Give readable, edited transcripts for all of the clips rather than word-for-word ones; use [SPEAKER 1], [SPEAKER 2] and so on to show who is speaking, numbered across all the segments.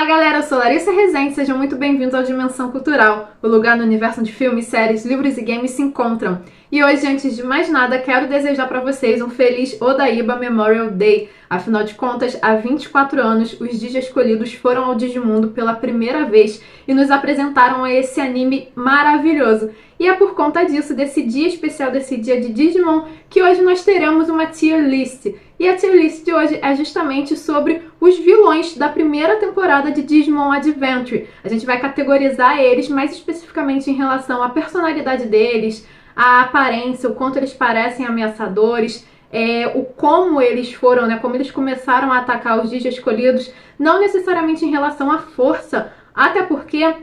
[SPEAKER 1] Galera, eu sou Larissa Rezende, sejam muito bem-vindos ao Dimensão Cultural, o lugar no universo onde filmes, séries, livros e games se encontram. E hoje, antes de mais nada, quero desejar para vocês um feliz Odaiba Memorial Day. Afinal de contas, há 24 anos, os Digi escolhidos foram ao Digimundo pela primeira vez e nos apresentaram a esse anime maravilhoso. E é por conta disso, desse dia especial, desse dia de Digimon, que hoje nós teremos uma tier list. E a tier list de hoje é justamente sobre os vilões da primeira temporada de Digimon Adventure. A gente vai categorizar eles mais especificamente em relação à personalidade deles, a aparência, o quanto eles parecem ameaçadores, o como eles foram, né, como eles começaram a atacar os Digi escolhidos, não necessariamente em relação à força, até porque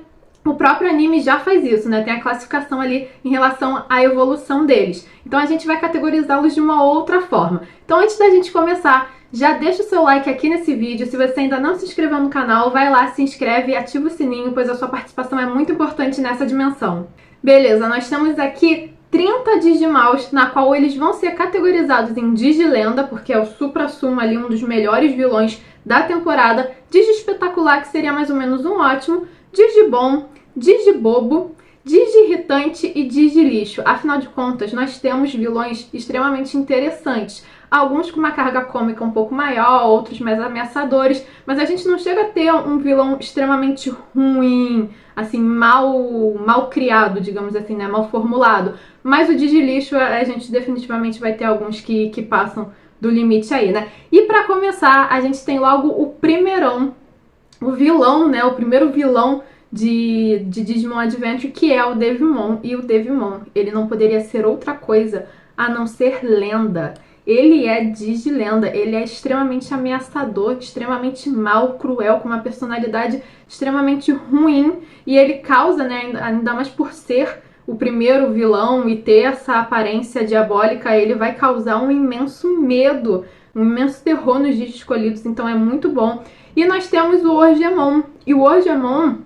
[SPEAKER 1] o próprio anime já faz isso, né? Tem a classificação ali em relação à evolução deles. Então a gente vai categorizá-los de uma outra forma. Então antes da gente começar, já deixa o seu like aqui nesse vídeo. Se você ainda não se inscreveu no canal, vai lá, se inscreve e ativa o sininho, pois a sua participação é muito importante nessa dimensão. Beleza, nós temos aqui 30 Digimaus, na qual eles vão ser categorizados em Digilenda, porque é o supra-sumo ali, um dos melhores vilões da temporada. Digi Espetacular, que seria mais ou menos um ótimo. Digibom, Digibobo, Digi-irritante e Digi-lixo. Afinal de contas, nós temos vilões extremamente interessantes. Alguns com uma carga cômica um pouco maior, outros mais ameaçadores, mas a gente não chega a ter um vilão extremamente ruim, assim, mal criado, digamos assim, né? Mal formulado. Mas o Digi-lixo, a gente definitivamente vai ter alguns que passam do limite aí, né? E pra começar, a gente tem logo o primeirão, o vilão, né? O primeiro vilão de Digimon Adventure, que é o Devimon. E o Devimon, ele não poderia ser outra coisa a não ser lenda. Ele é Digilenda, ele é extremamente ameaçador, extremamente mal, cruel, com uma personalidade extremamente ruim. E ele causa, né, ainda mais por ser o primeiro vilão e ter essa aparência diabólica, ele vai causar um imenso medo, um imenso terror nos Digi escolhidos, então é muito bom. E nós temos o Orgemon, e o Orgemon,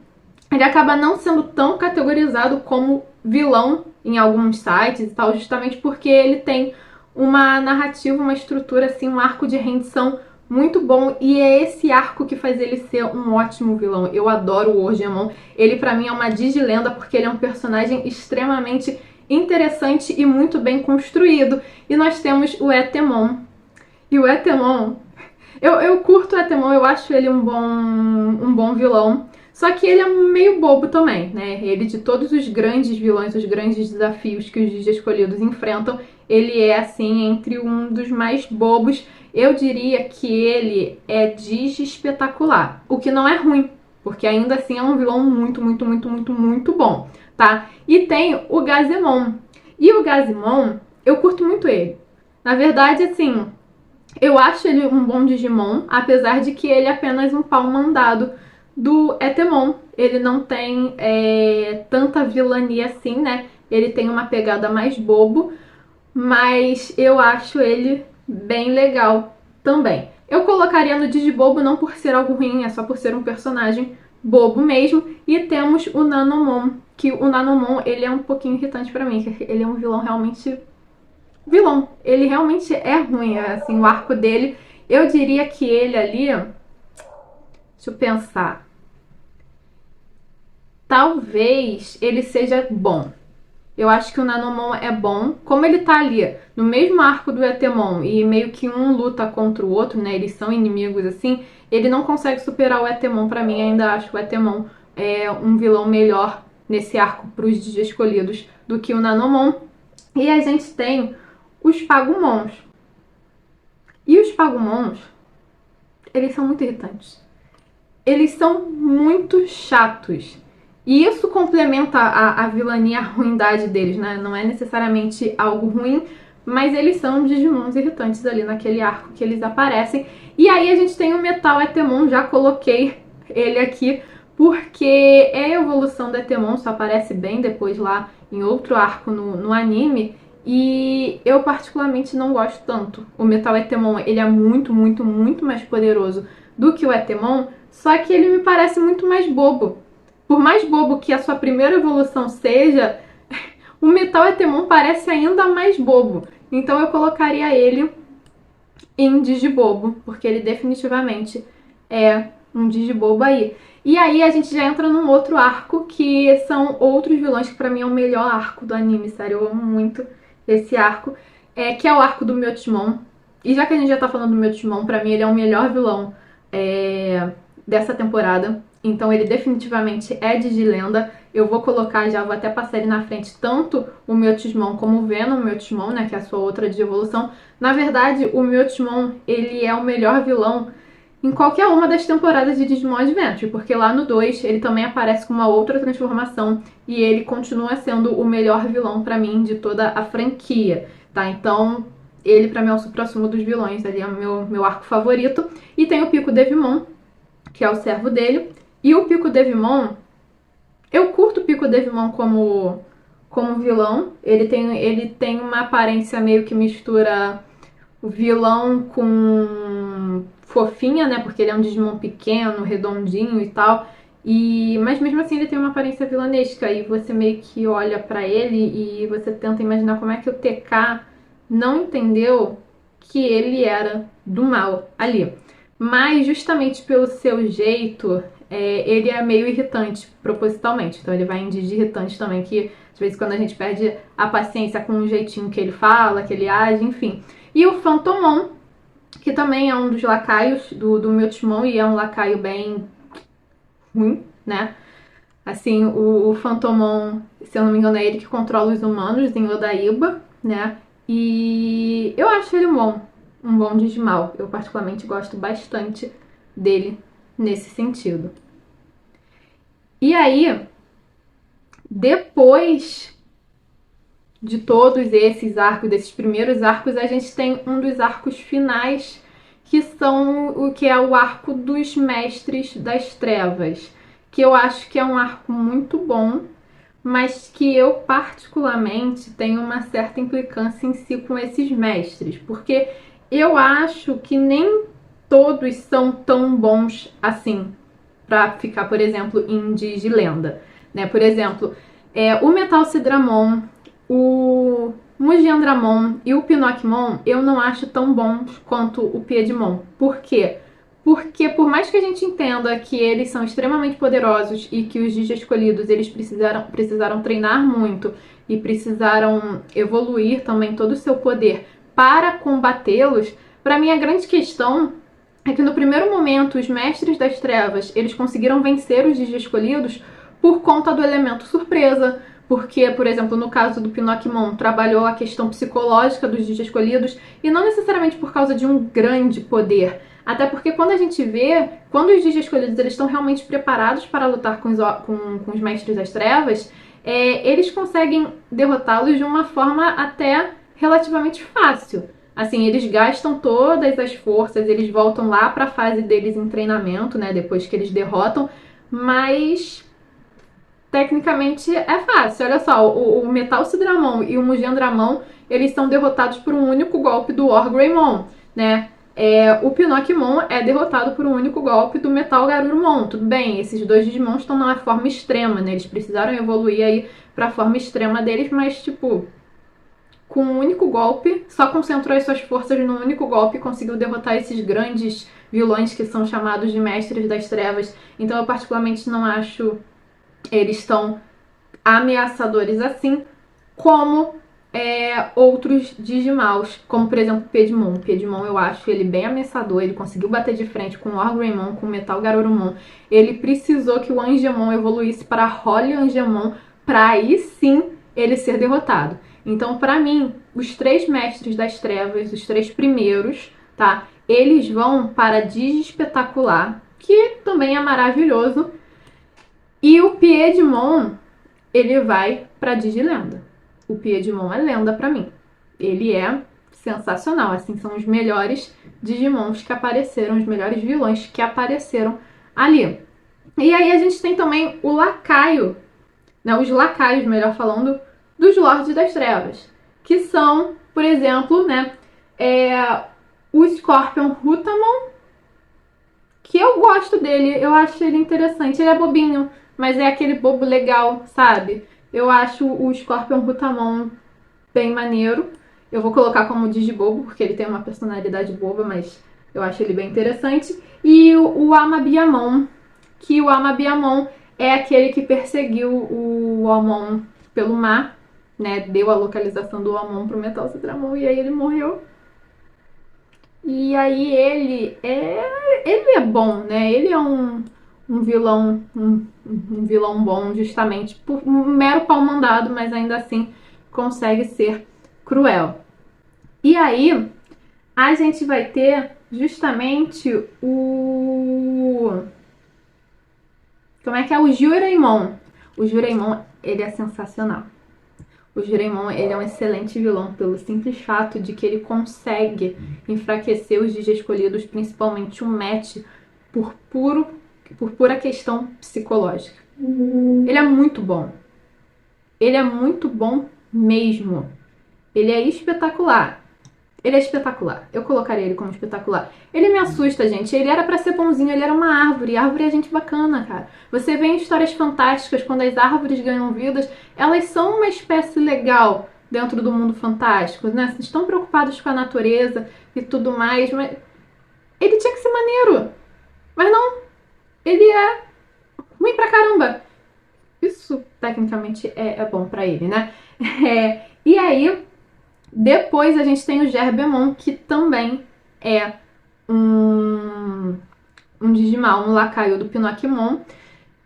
[SPEAKER 1] ele acaba não sendo tão categorizado como vilão em alguns sites e tal, justamente porque ele tem uma narrativa, uma estrutura, assim, um arco de rendição muito bom, e é esse arco que faz ele ser um ótimo vilão. Eu adoro o Orgemon, ele pra mim é uma digilenda porque ele é um personagem extremamente interessante e muito bem construído. E nós temos o Etemon, e o Etemon, eu curto o Etemon, eu acho ele um bom vilão, só que ele é meio bobo também, né? Ele, de todos os grandes vilões, os grandes desafios que os Digi escolhidos enfrentam, ele é, assim, entre um dos mais bobos. Eu diria que ele é Digi Espetacular, o que não é ruim, porque ainda assim é um vilão muito bom, tá? E tem o Gazemon. E o Gazemon, eu curto muito ele. Na verdade, assim, eu acho ele um bom Digimon, apesar de que ele é apenas um pau mandado do Etemon. Ele não tem tanta vilania assim, né? Ele tem uma pegada mais bobo, mas eu acho ele bem legal também. Eu colocaria no Digibobo não por ser algo ruim, é só por ser um personagem bobo mesmo. E temos o Nanomon, que o Nanomon, ele é um pouquinho irritante pra mim, ele é um vilão realmente... vilão. Ele realmente é ruim, assim, o arco dele. Eu diria que ele ali... deixa eu pensar. Talvez ele seja bom. Eu acho que o Nanomon é bom. Como ele tá ali no mesmo arco do Etemon e meio que um luta contra o outro, né? Eles são inimigos assim. Ele não consegue superar o Etemon pra mim. Ainda acho que o Etemon é um vilão melhor nesse arco pros Digi escolhidos do que o Nanomon. E a gente tem os Pagumons. E os Pagumons, eles são muito irritantes. Eles são muito chatos. E isso complementa a vilania, a ruindade deles, né? Não é necessariamente algo ruim, mas eles são Digimons irritantes ali naquele arco que eles aparecem. E aí a gente tem o Metal Etemon, já coloquei ele aqui, porque é a evolução do Etemon, só aparece bem depois lá em outro arco no anime. E eu particularmente não gosto tanto. O Metal Etemon, ele é muito mais poderoso do que o Etemon, só que ele me parece muito mais bobo. Por mais bobo que a sua primeira evolução seja, o Metal Etemon parece ainda mais bobo. Então eu colocaria ele em Digibobo, porque ele definitivamente é um Digibobo aí. E aí a gente já entra num outro arco, que são outros vilões, que pra mim é o melhor arco do anime, sério, eu amo muito esse arco, que é o arco do Myotimon. E já que a gente já tá falando do Myotimon, pra mim ele é o melhor vilão dessa temporada. Então ele definitivamente é Digilenda. Eu vou colocar, já vou até passar ele na frente, tanto o Myotismon como o Venom Myotismon, né, que é a sua outra de evolução. Na verdade, o Myotismon, ele é o melhor vilão em qualquer uma das temporadas de Digimon Adventure, porque lá no 2 ele também aparece com uma outra transformação e ele continua sendo o melhor vilão pra mim de toda a franquia, tá? Então, ele pra mim é o suprassumo dos vilões, ali é o meu arco favorito. E tem o Pico Devimon, que é o servo dele. E o Pico Devimon, eu curto o Pico Devimon como vilão. Ele tem uma aparência meio que mistura o vilão com fofinha, né? Porque ele é um Digimon pequeno, redondinho e tal. Mas mesmo assim ele tem uma aparência vilanesca. E você meio que olha pra ele e você tenta imaginar como é que o TK não entendeu que ele era do mal ali. Mas justamente pelo seu jeito, ele é meio irritante propositalmente. Então ele vai em Digi irritante também, que às vezes quando a gente perde a paciência com o jeitinho que ele fala, que ele age, enfim. E o Phantomon, que também é um dos lacaios do Myotismon e é um lacaio bem ruim, né? Assim, o Phantomon, se eu não me engano, é ele que controla os humanos em Odaiba, né? E eu acho ele um bom Digimal. Eu particularmente gosto bastante dele nesse sentido. E aí, depois de todos esses arcos, desses primeiros arcos, a gente tem um dos arcos finais, que são o que é o arco dos Mestres das Trevas, que eu acho que é um arco muito bom, mas que eu particularmente tenho uma certa implicância em si com esses mestres, porque eu acho que nem todos são tão bons assim para ficar, por exemplo, em Digilenda, né? Por exemplo, o Metalcidramon, o Mugiandramon e o Pinocchimon eu não acho tão bons quanto o Piedmon. Por quê? Porque por mais que a gente entenda que eles são extremamente poderosos e que os Digi escolhidos eles precisaram treinar muito e precisaram evoluir também todo o seu poder para combatê-los, para mim a grande questão é que no primeiro momento os Mestres das Trevas eles conseguiram vencer os Digi escolhidos por conta do elemento surpresa. Porque, por exemplo, no caso do Pinocchimon, trabalhou a questão psicológica dos Digi escolhidos e não necessariamente por causa de um grande poder. Até porque quando a gente vê, quando os Digi escolhidos eles estão realmente preparados para lutar com os Mestres das Trevas, eles conseguem derrotá-los de uma forma até relativamente fácil. Assim, eles gastam todas as forças, eles voltam lá para a fase deles em treinamento, né, depois que eles derrotam, mas tecnicamente é fácil. Olha só, o Metalcidramon e o Mugiandramon, eles são derrotados por um único golpe do Orgreymon, né? O Pinocchimon é derrotado por um único golpe do Metal Garurumon. Tudo bem, esses dois Digimons estão na forma extrema, né? Eles precisaram evoluir aí pra forma extrema deles, mas, tipo, com um único golpe, só concentrou as suas forças num único golpe e conseguiu derrotar esses grandes vilões que são chamados de Mestres das Trevas. Então eu particularmente não acho eles tão ameaçadores assim, como outros Digimaus, como por exemplo o Piedmon. O Piedmon eu acho ele bem ameaçador, ele conseguiu bater de frente com o Orgreymon, com o Metal Garurumon. Ele precisou que o Angemon evoluísse para Holy Angemon para aí sim ele ser derrotado. Então, para mim, os 3 Mestres das Trevas, os 3 primeiros, tá? Eles vão para Digi Espetacular, que também é maravilhoso. E o Piedmon, ele vai para Digilenda. O Piedmon é lenda pra mim. Ele é sensacional, assim, são os melhores Digimons que apareceram, os melhores vilões que apareceram ali. E aí a gente tem também o lacaio, né, os lacaios, melhor falando, dos Lordes das Trevas, que são, por exemplo, né, o Scorpion Rutamon, que eu gosto dele, eu acho ele interessante, ele é bobinho, mas é aquele bobo legal, sabe? Eu acho o Scorpion Rutamon bem maneiro. Eu vou colocar como Digibobo, porque ele tem uma personalidade boba, mas Eu acho ele bem interessante. E o Amabiamon, que o Amabiamon é aquele que perseguiu o Omon pelo mar, né? Deu a localização do Omon pro Metal Cetramon e aí ele morreu. E aí ele é bom, né? Ele é um vilão, um vilão bom, justamente por um mero pau mandado, mas ainda assim consegue ser cruel. E aí a gente vai ter justamente o... Como é que é? O Jureimon. O Jureimon, ele é sensacional. O Jureimon, ele é um excelente vilão pelo simples fato de que ele consegue enfraquecer os Digi escolhidos, principalmente o Match, por pura questão psicológica. Ele é muito bom. Ele é muito bom mesmo. Ele é espetacular. Ele é espetacular. Eu colocaria ele como espetacular. Ele me assusta, gente. Ele era pra ser bonzinho, ele era uma árvore. E árvore é gente bacana, cara. Você vê em histórias fantásticas, quando as árvores ganham vidas, elas são uma espécie legal dentro do mundo fantástico, né? Estão preocupados com a natureza e tudo mais, mas ele tinha que ser maneiro. Mas não. Ele é ruim pra caramba. Isso, tecnicamente, é bom pra ele, né? E aí... Depois a gente tem o Gerbemon, que também é um Digimon, um lacaio do Pinocchimon.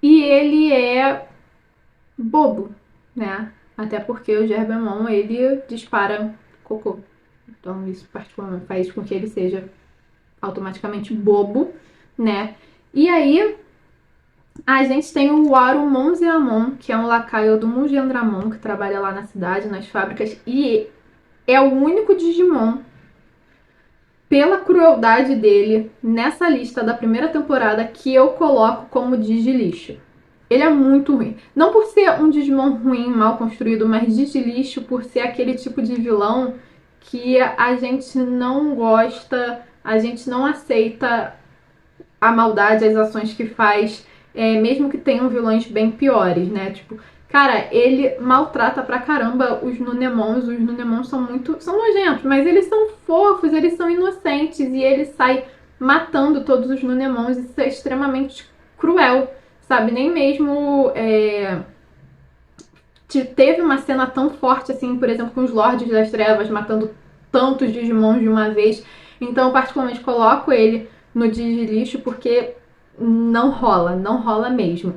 [SPEAKER 1] E ele é bobo, né? Até porque o Gerbemon, ele dispara cocô. Então isso particularmente faz com que ele seja automaticamente bobo, né? E aí a gente tem o Arumonzeamon, que é um lacaio do Mugendramon, que trabalha lá na cidade, nas fábricas. E é o único Digimon, pela crueldade dele, nessa lista da primeira temporada, que eu coloco como Digilixo. Ele é muito ruim. Não por ser um Digimon ruim, mal construído, mas Digilixo por ser aquele tipo de vilão que a gente não gosta, a gente não aceita a maldade, as ações que faz, mesmo que tenham vilões bem piores, né? Tipo, cara, ele maltrata pra caramba os Nunemons. Os Nunemons são nojentos, mas eles são fofos, eles são inocentes e ele sai matando todos os Nunemons. Isso é extremamente cruel, sabe? Nem mesmo teve uma cena tão forte assim, por exemplo, com os Lordes das Trevas matando tantos Digimons de uma vez. Então, eu particularmente coloco ele no Digilixo porque não rola mesmo.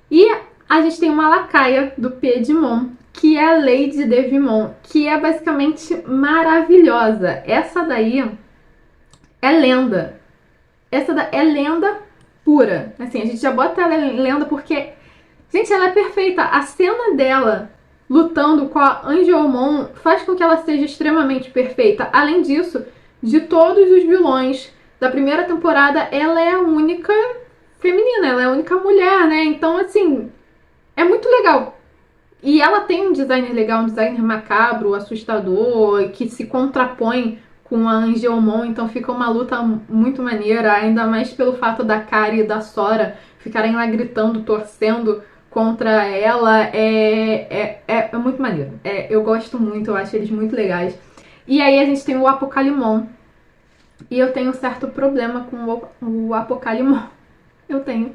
[SPEAKER 1] E a gente tem uma lacaia do Piedmon, que é a Lady Devimon, que é basicamente maravilhosa. Essa daí é lenda. Essa é lenda pura. Assim, a gente já bota ela em lenda porque, gente, ela é perfeita. A cena dela lutando com a Angelmon faz com que ela seja extremamente perfeita. Além disso, de todos os vilões da primeira temporada, ela é a única feminina, ela é a única mulher, né? Então, assim, é muito legal. E ela tem um designer legal, um designer macabro, assustador, que se contrapõe com a Angelmon, então fica uma luta muito maneira, ainda mais pelo fato da Kari e da Sora ficarem lá gritando, torcendo contra ela. É muito maneiro. Eu gosto muito, eu acho eles muito legais. E aí a gente tem o Apocalimon. E eu tenho um certo problema com o Apocalimon. Eu tenho.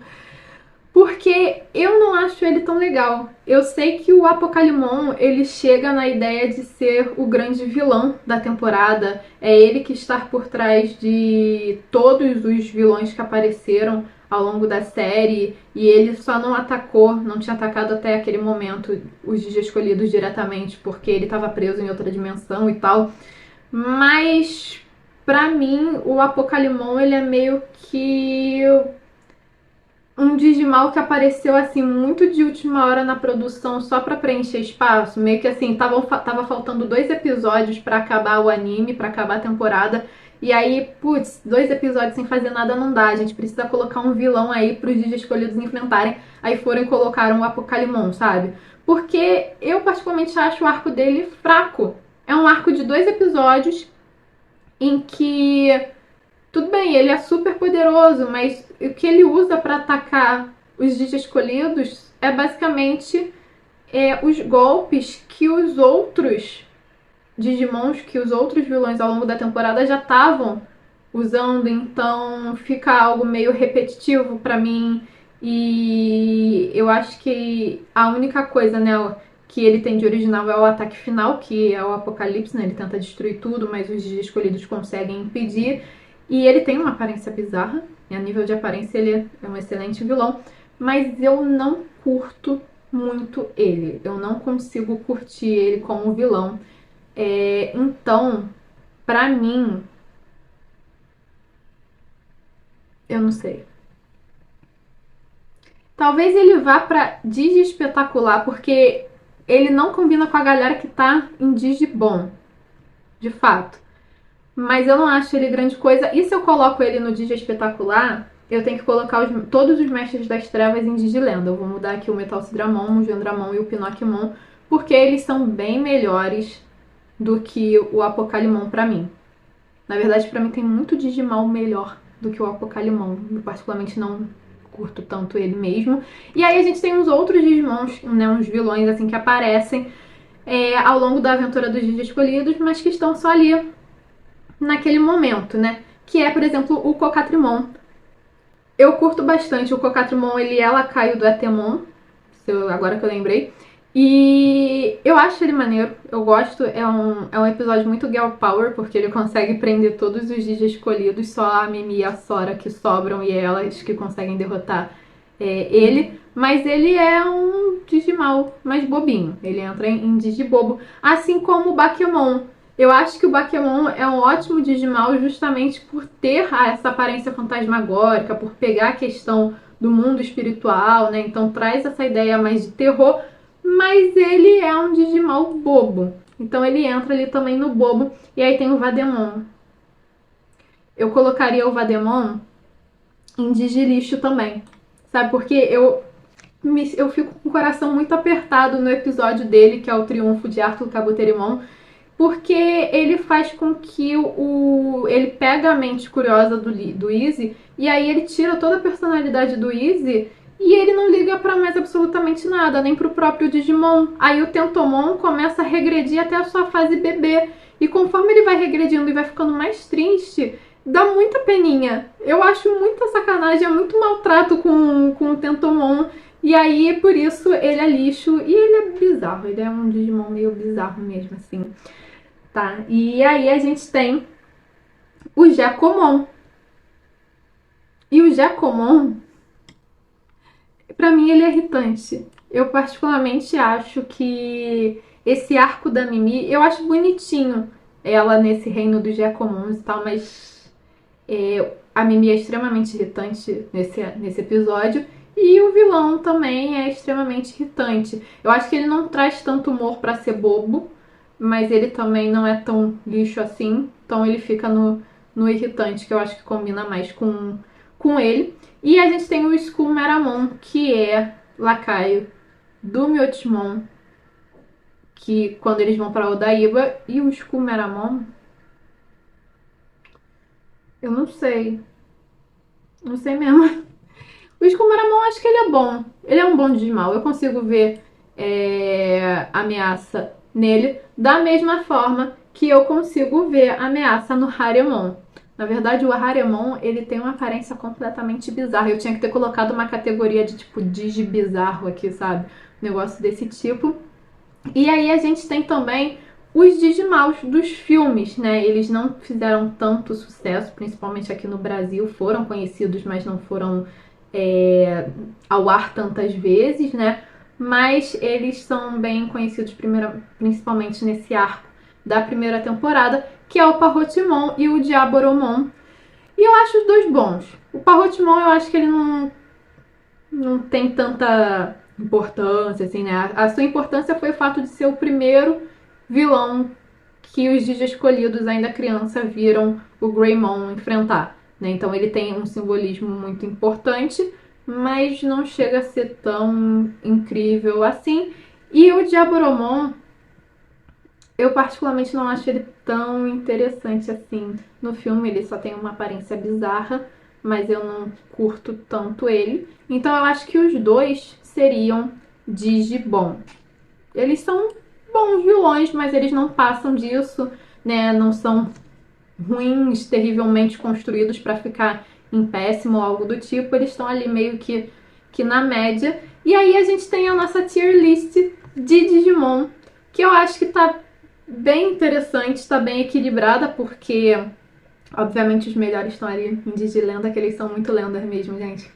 [SPEAKER 1] Porque eu não acho ele tão legal. Eu sei que o Apocalimon, ele chega na ideia de ser o grande vilão da temporada. É ele que está por trás de todos os vilões que apareceram ao longo da série. E ele só não tinha atacado até aquele momento os Digi escolhidos diretamente, porque ele estava preso em outra dimensão e tal. Mas, pra mim, o Apocalimon, ele é meio que um Digimal que apareceu assim muito de última hora na produção só pra preencher espaço, meio que assim, tava faltando 2 episódios pra acabar o anime, pra acabar a temporada, e aí, putz, 2 episódios sem fazer nada não dá, a gente precisa colocar um vilão aí pros Digi escolhidos enfrentarem, aí foram e colocaram o Apocalimon, sabe? Porque eu particularmente acho o arco dele fraco. É um arco de 2 episódios em que tudo bem, ele é super poderoso, mas o que ele usa pra atacar os Digi escolhidos é basicamente os golpes que os outros Digimons, que os outros vilões ao longo da temporada já estavam usando, então fica algo meio repetitivo pra mim. E eu acho que a única coisa, né, que ele tem de original é o ataque final, que é o Apocalipse, né? Ele tenta destruir tudo, mas os escolhidos conseguem impedir. E ele tem uma aparência bizarra, e a nível de aparência ele é um excelente vilão, mas eu não curto muito ele. Eu não consigo curtir ele como vilão. Então, pra mim, eu não sei. Talvez ele vá pra Digi espetacular, porque ele não combina com a galera que tá em Digi bom, de fato. Mas eu não acho ele grande coisa. E se eu coloco ele no Digi espetacular, eu tenho que colocar todos os mestres das trevas em Digilenda. Eu vou mudar aqui o Metalcidramon, o Gendramon e o Pinocchimon, porque eles são bem melhores do que o Apocalimon pra mim. Na verdade, pra mim tem muito Digimon melhor do que o Apocalimon. Eu particularmente não curto tanto ele mesmo. E aí a gente tem uns outros Digimons, né, uns vilões assim que aparecem ao longo da aventura dos Digi escolhidos, mas que estão só ali naquele momento, né? Que é, por exemplo, o Cocatrimon. Eu curto bastante o Cocatrimon, ele é lacaio do Etemon, agora que eu lembrei. E eu acho ele maneiro, eu gosto, é um episódio muito girl power, porque ele consegue prender todos os Digi escolhidos, só a Mimi e a Sora que sobram e elas que conseguem derrotar ele. Mas ele é um Digimal mais bobinho, ele entra em Digibobo, assim como o Bakemon. Eu acho que o Bakemon é um ótimo Digimal justamente por ter essa aparência fantasmagórica, por pegar a questão do mundo espiritual, né? Então traz essa ideia mais de terror, mas ele é um Digimal bobo. Então ele entra ali também no bobo. E aí tem o Vademon. Eu colocaria o Vademon em Digilixo também. Sabe? Porque eu fico com o coração muito apertado no episódio dele, que é o Triunfo de Arthur Kabuterimon, porque ele faz com que ele pega a mente curiosa do Easy e aí ele tira toda a personalidade do Easy e ele não liga pra mais absolutamente nada, nem pro próprio Digimon. Aí o Tentomon começa a regredir até a sua fase bebê. E conforme ele vai regredindo e vai ficando mais triste, dá muita peninha. Eu acho muita sacanagem, é muito maltrato com o Tentomon. E aí, por isso, ele é lixo e ele é bizarro. Ele é um Digimon meio bizarro mesmo, assim. Tá? E aí a gente tem o Gekomon. E o Gekomon, pra mim, ele é irritante. Eu particularmente acho que esse arco da Mimi, eu acho bonitinho ela nesse reino dos Gekomons e tal, mas a Mimi é extremamente irritante nesse episódio. E o vilão também é extremamente irritante. Eu acho que ele não traz tanto humor pra ser bobo, mas ele também não é tão lixo assim. Então ele fica no irritante, que eu acho que combina mais com ele. E a gente tem o Skullmeramon, que é lacaio do Myotimon, que quando eles vão pra Odaiba. E o Skullmeramon, eu não sei. Não sei mesmo. O Skullmeramon, acho que ele é bom. Ele é um bom Digimon. Eu consigo ver ameaça nele da mesma forma que eu consigo ver ameaça no Haremon. Na verdade, o Haremon, ele tem uma aparência completamente bizarra. Eu tinha que ter colocado uma categoria de tipo Digi bizarro aqui, sabe? Um negócio desse tipo. E aí a gente tem também os Digimaus dos filmes, né? Eles não fizeram tanto sucesso, principalmente aqui no Brasil. Foram conhecidos, mas não foram ao ar tantas vezes, né? Mas eles são bem conhecidos principalmente nesse arco da primeira temporada, que é o Parrotimon e o Diaboromon. E eu acho os dois bons. O Parrotimon, eu acho que ele não tem tanta importância, assim, né? A sua importância foi o fato de ser o primeiro vilão que os Digi escolhidos, ainda criança, viram o Greymon enfrentar, né? Então ele tem um simbolismo muito importante, mas não chega a ser tão incrível assim. E o Diaboromon, eu particularmente não acho ele tão interessante assim. No filme ele só tem uma aparência bizarra, mas eu não curto tanto ele. Então eu acho que os dois seriam Digibom. Eles são bons vilões, mas eles não passam disso, né? Não são ruins, terrivelmente construídos para ficar em péssimo ou algo do tipo. Eles estão ali meio que na média. E aí a gente tem a nossa tier list de Digimon, que eu acho que tá bem interessante, tá bem equilibrada, porque obviamente os melhores estão ali em Digilenda, que eles são muito lendas mesmo, gente.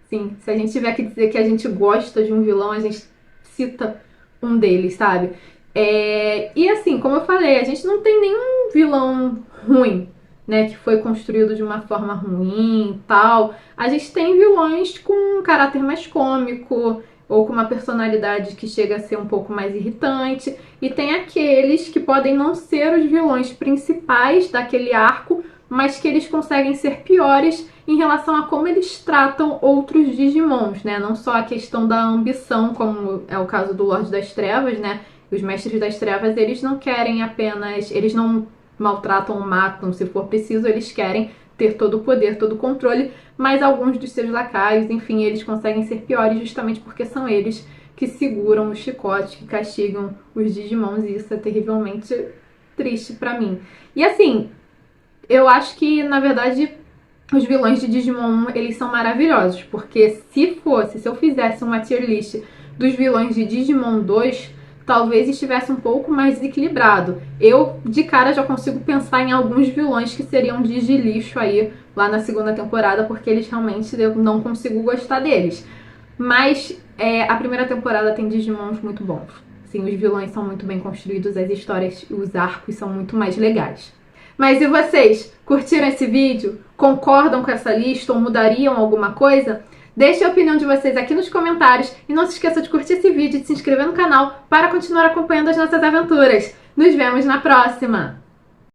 [SPEAKER 1] Sim, se a gente tiver que dizer que a gente gosta de um vilão, a gente cita um deles, sabe? E assim, como eu falei, a gente não tem nenhum vilão ruim, né? Que foi construído de uma forma ruim e tal. A gente tem vilões com um caráter mais cômico, ou com uma personalidade que chega a ser um pouco mais irritante. E tem aqueles que podem não ser os vilões principais daquele arco, mas que eles conseguem ser piores em relação a como eles tratam outros Digimons, né? Não só a questão da ambição, como é o caso do Lorde das Trevas, né? Os Mestres das Trevas, eles não querem apenas... Eles não maltratam ou matam, se for preciso, eles querem ter todo o poder, todo o controle, mas alguns dos seus lacaios, enfim, eles conseguem ser piores justamente porque são eles que seguram o chicote, que castigam os Digimons, e isso é terrivelmente triste pra mim. E assim, eu acho que, na verdade, os vilões de Digimon, eles são maravilhosos, porque se eu fizesse uma tier list dos vilões de Digimon 2, talvez estivesse um pouco mais desequilibrado. Eu, de cara, já consigo pensar em alguns vilões que seriam Digilixo aí, lá na segunda temporada, porque eles realmente, eu não consigo gostar deles. Mas a primeira temporada tem Digimons muito bons. Sim, os vilões são muito bem construídos, as histórias e os arcos são muito mais legais. Mas e vocês? Curtiram esse vídeo? Concordam com essa lista ou mudariam alguma coisa? Deixe a opinião de vocês aqui nos comentários e não se esqueça de curtir esse vídeo e de se inscrever no canal para continuar acompanhando as nossas aventuras. Nos vemos na próxima!